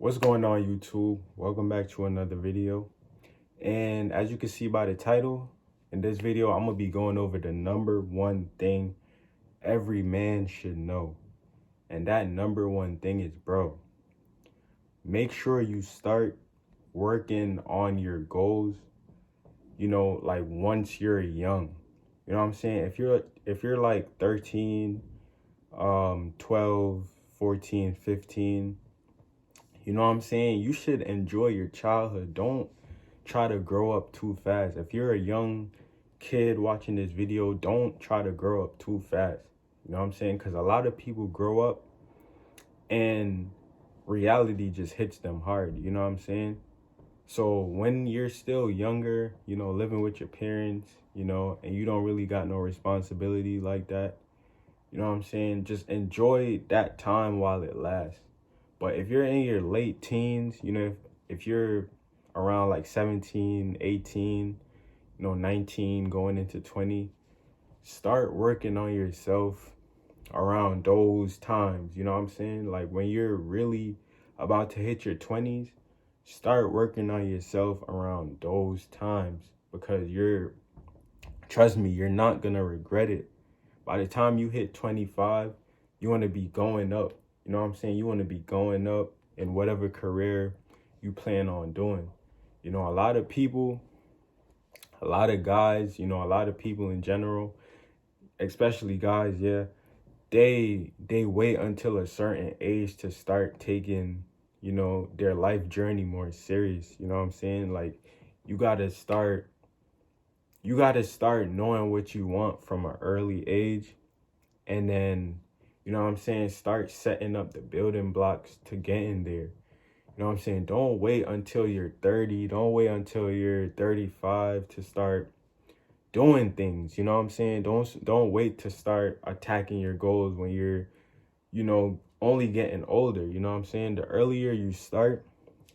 What's going on, YouTube? Welcome back to another video. And as you can see by the title, in this video, I'm gonna be going over the number one thing every man should know. And that number one thing is, bro, make sure you start working on your goals, like once you're young. You know what I'm saying? If you're like 13, 12, 14, 15, you know what I'm saying? You should enjoy your childhood. Don't try to grow up too fast. If you're a young kid watching this video, don't try to grow up too fast. You know what I'm saying? Because a lot of people grow up and reality just hits them hard. You know what I'm saying? So when you're still younger, living with your parents, and you don't really got no responsibility like that, you know what I'm saying? Just enjoy that time while it lasts. But if you're in your late teens, if you're around like 17, 18, 19, going into 20, start working on yourself around those times. You know what I'm saying? Like when you're really about to hit your 20s, start working on yourself around those times because trust me, you're not going to regret it. By the time you hit 25, you want to be going up. You know what I'm saying? You want to be going up in whatever career you plan on doing. A lot of people, a lot of guys, a lot of people in general, especially guys, yeah, they wait until a certain age to start taking, their life journey more serious. You know what I'm saying? Like you got to start knowing what you want from an early age, and then, you know what I'm saying, start setting up the building blocks to get in there. You know what I'm saying? Don't wait until you're 30. Don't wait until you're 35 to start doing things. You know what I'm saying? Don't wait to start attacking your goals when you're, only getting older. You know what I'm saying? The earlier you start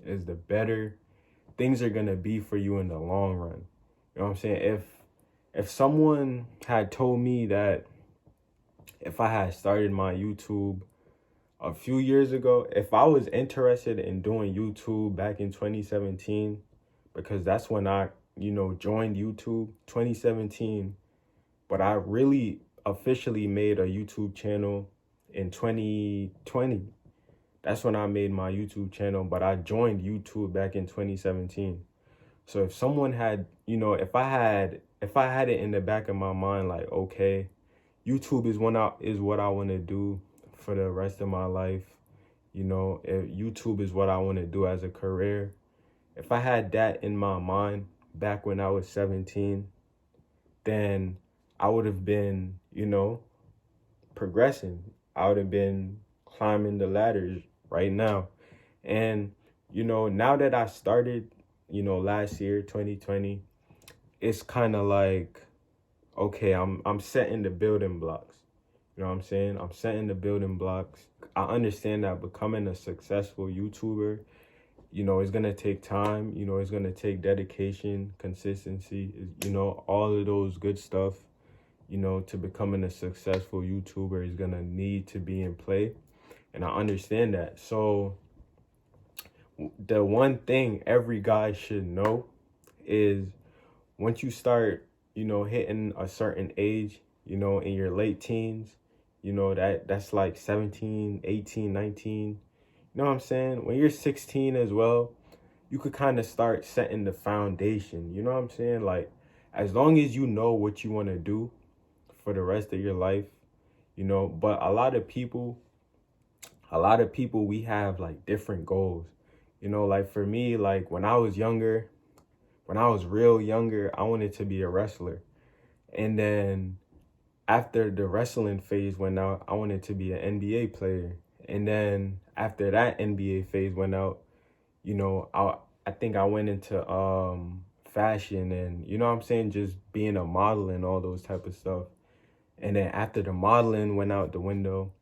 is the better things are going to be for you in the long run. You know what I'm saying? If someone had told me that if I had started my YouTube a few years ago, if I was interested in doing YouTube back in 2017, because that's when I, joined YouTube, 2017, but I really officially made a YouTube channel in 2020. That's when I made my YouTube channel, but I joined YouTube back in 2017. So if someone had, if I had it in the back of my mind, like, okay, YouTube is what I want to do for the rest of my life. If YouTube is what I want to do as a career. If I had that in my mind back when I was 17, then I would have been, progressing. I would have been climbing the ladders right now. And, now that I started, last year, 2020, it's kind of like, okay, I'm setting the building blocks. You know what I'm saying? I'm setting the building blocks. I understand that becoming a successful YouTuber, it's going to take time. It's going to take dedication, consistency, all of those good stuff, to becoming a successful YouTuber is going to need to be in play. And I understand that. So the one thing every guy should know is once you start, hitting a certain age, in your late teens, that's like 17, 18, 19. You know what I'm saying? When you're 16 as well, you could kind of start setting the foundation. You know what I'm saying? Like, as long as you know what you want to do for the rest of your life, but a lot of people, we have like different goals. Like for me, like when I was real younger, I wanted to be a wrestler. And then after the wrestling phase went out, I wanted to be an NBA player. And then after that NBA phase went out, I think I went into fashion and, you know what I'm saying, just being a model and all those type of stuff. And then after the modeling went out the window,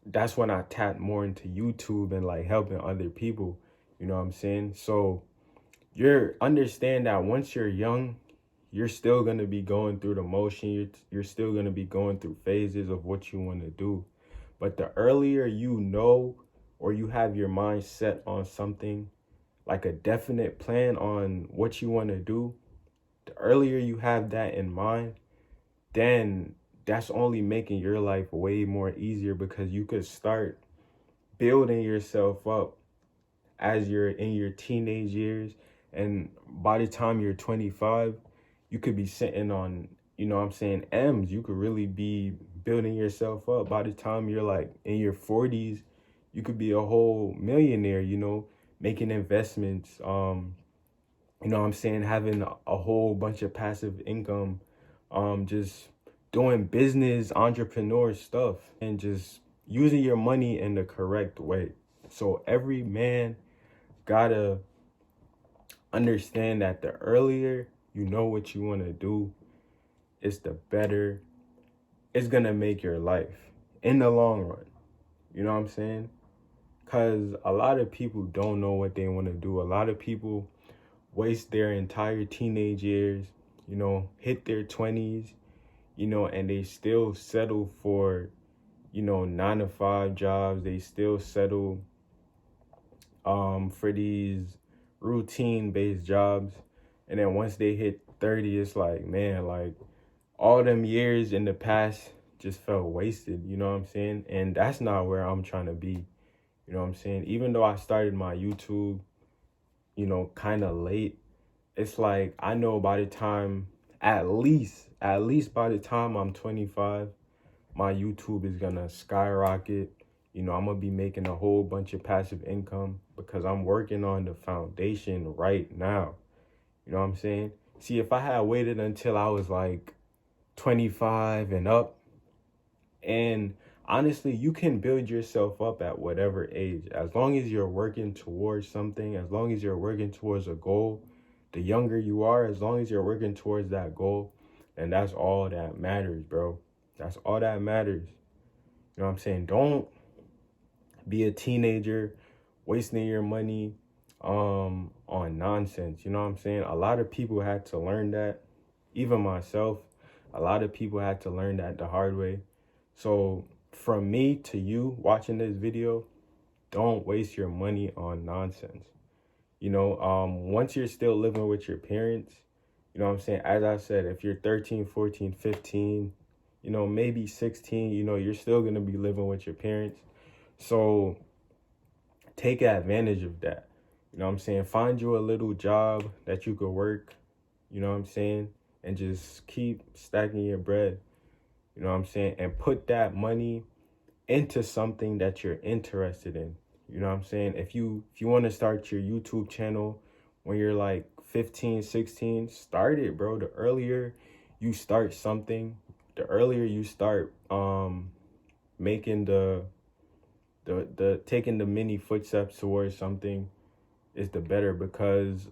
that's when I tapped more into YouTube and like helping other people. You know what I'm saying? So understand that once you're young, you're still going to be going through the motion. You're still going to be going through phases of what you want to do. But the earlier you know, or you have your mind set on something, like a definite plan on what you want to do, the earlier you have that in mind, then that's only making your life way more easier, because you could start building yourself up as you're in your teenage years. And by the time you're 25, you could be sitting on, M's. You could really be building yourself up. By the time you're like in your 40s, you could be a whole millionaire, making investments, having a whole bunch of passive income, just doing business, entrepreneur stuff, and just using your money in the correct way. So every man gotta understand that the earlier you know what you want to do, it's the better it's gonna make your life in the long run. You know what I'm saying? Because a lot of people don't know what they want to do. A lot of people waste their entire teenage years, hit their 20s, and they still settle for, 9-to-5 jobs. They still settle for these routine based jobs. And then once they hit 30, it's like, man, like all them years in the past just felt wasted, you know what I'm saying? And that's not where I'm trying to be, you know what I'm saying? Even though I started my YouTube, kind of late, it's like I know by the time, at least by the time I'm 25, my YouTube is gonna skyrocket. I'm gonna be making a whole bunch of passive income because I'm working on the foundation right now. You know what I'm saying? See, if I had waited until I was like 25 and up, and honestly, you can build yourself up at whatever age. As long as you're working towards something, as long as you're working towards a goal, the younger you are, as long as you're working towards that goal, and that's all that matters, bro. That's all that matters. You know what I'm saying? Don't be a teenager wasting your money on nonsense. You know what I'm saying? A lot of people had to learn that. Even myself, a lot of people had to learn that the hard way. So from me to you watching this video, don't waste your money on nonsense. Once you're still living with your parents, you know what I'm saying? As I said, if you're 13, 14, 15, maybe 16, you're still going to be living with your parents. So take advantage of that. You know what I'm saying? Find you a little job that you could work, you know what I'm saying? And just keep stacking your bread, you know what I'm saying? And put that money into something that you're interested in. You know what I'm saying? If you want to start your YouTube channel when you're like 15, 16, start it, bro. The earlier you start something, the earlier you start making the taking the mini footsteps towards something, is the better. Because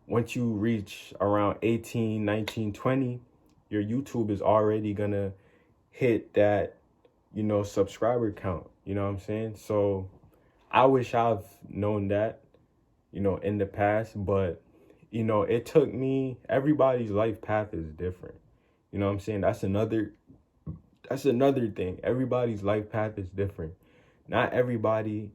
once you reach around 18, 19, 20, your YouTube is already gonna hit that, subscriber count. You know what I'm saying? So I wish I've known that, in the past, but, it took me, everybody's life path is different. You know what I'm saying? That's another thing. Everybody's life path is different. Not everybody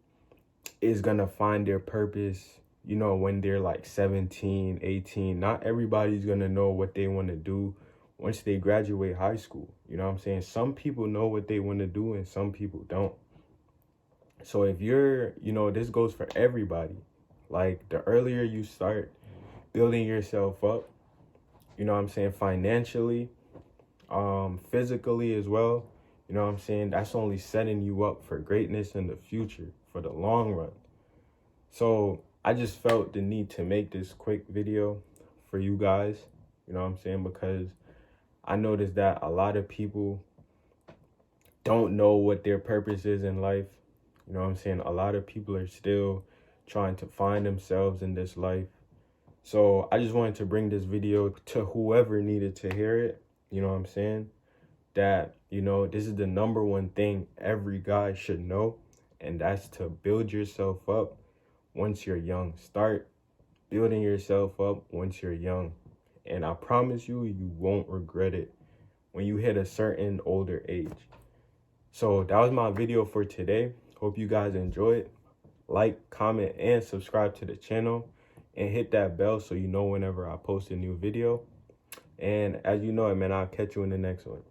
is gonna find their purpose, when they're like 17, 18. Not everybody's gonna know what they want to do once they graduate high school. You know what I'm saying? Some people know what they want to do and some people don't. So if you're, this goes for everybody. Like the earlier you start building yourself up, you know what I'm saying, financially, physically as well, you know what I'm saying, that's only setting you up for greatness in the future, for the long run. So I just felt the need to make this quick video for you guys, you know what I'm saying, because I noticed that a lot of people don't know what their purpose is in life. You know what I'm saying? A lot of people are still trying to find themselves in this life. So I just wanted to bring this video to whoever needed to hear it. You know what I'm saying? That, this is the number one thing every guy should know. And that's to build yourself up once you're young. Start building yourself up once you're young. And I promise you, you won't regret it when you hit a certain older age. So that was my video for today. Hope you guys enjoyed. Like, comment, and subscribe to the channel, and hit that bell so you know whenever I post a new video. And as you know, man, I'll catch you in the next one.